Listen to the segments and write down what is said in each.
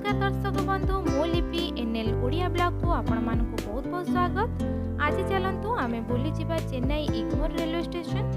नमस्कार दर्शक बंधु मो लिपि एनएल ओडिया ब्लॉग को आपण मानक बहुत बहुत स्वागत। आज चलतु आमे बुली जिबा Chennai Egmore railway station.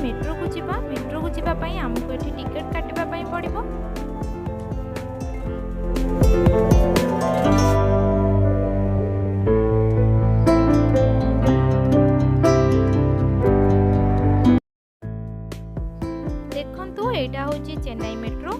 Metro को जीवा पई हमको एठी टिकट काटिबा पई पड़िबो। देखंतु एटा होची चेन्नई मेट्रो।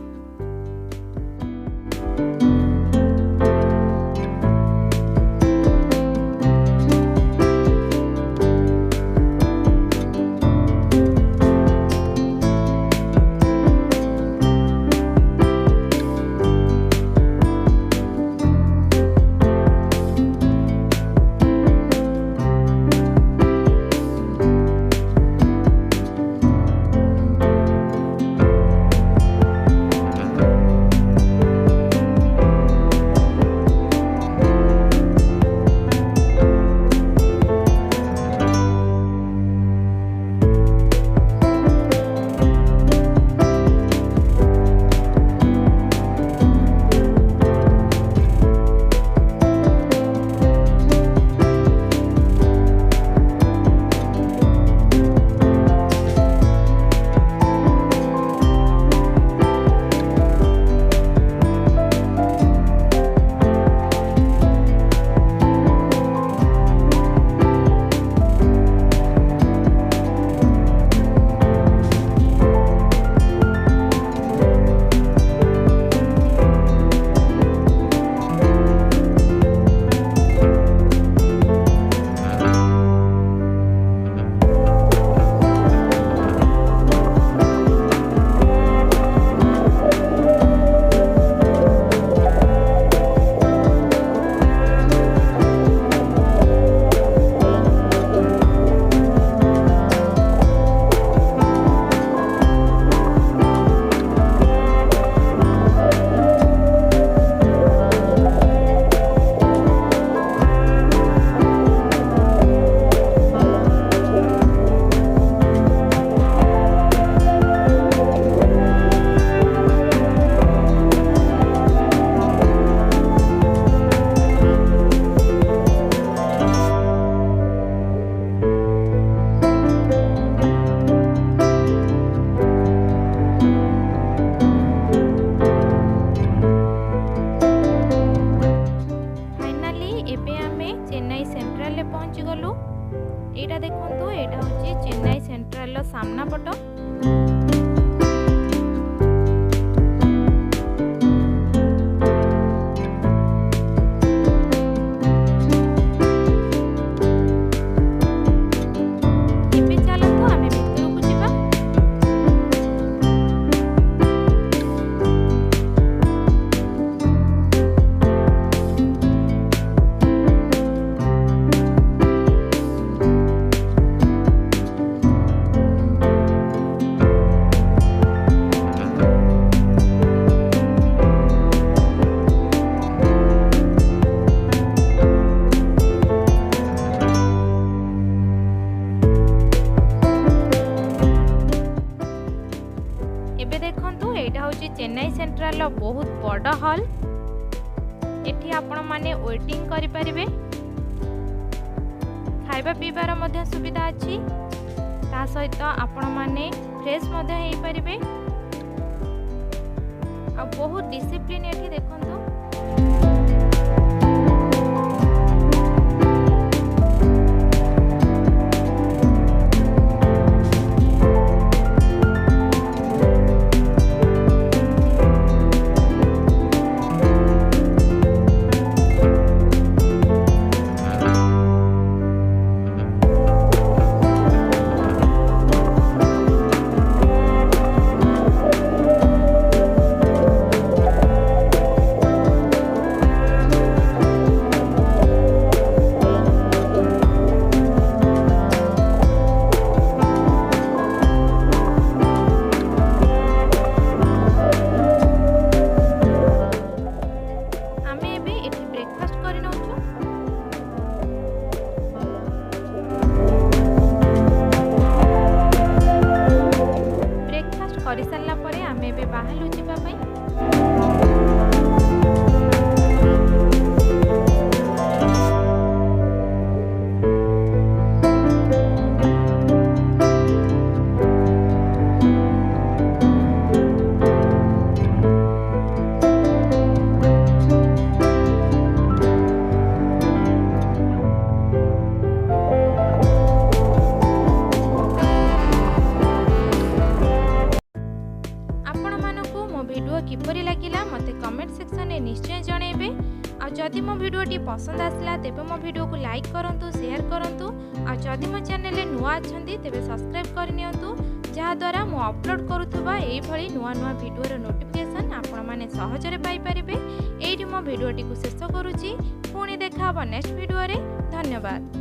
चेन्नई सेंट्रल ले पहुंची गलु। एटा देखंतु एटा होची चेन्नई सेंट्रल लो सामना पट। ଏବେ ଚାଲନ୍ତୁ ଆମେ ଭିତରକୁ चेन्नई सेंट्रल बहुत बड़ हॉल। एठी आपण माने वेटिंग करि परिबे। खाइबा पीबार मध्य सुविधा अछि। ता सहित आपण माने फ्रेश मध्य हेई परिबे। आ बहुत डिसिप्लिन एठी देखंतु। କରି सारला परे आमे एबे बाहलु जिबा पई। वीडियो किपरि लागिला मते कमेंट सेक्शन में निश्चय जणेबे। आ जदि मो वीडियोटी पसंद आसला तेबे मो वीडियो को लाइक करंतु, शेयर करंतु। आ जदि मो चैनल रे नुआ अछंती तेबे सब्सक्राइब करनियंतु, जहा द्वारा मो अपलोड करूथबा एई भली नुआ नुआ वीडियो रो नोटिफिकेशन आपण माने सहज रे पाई परिबे। एइठी मो वीडियोटी को शेष करूची। पुणी देखा हबो नेक्स्ट वीडियो रे। धन्यवाद।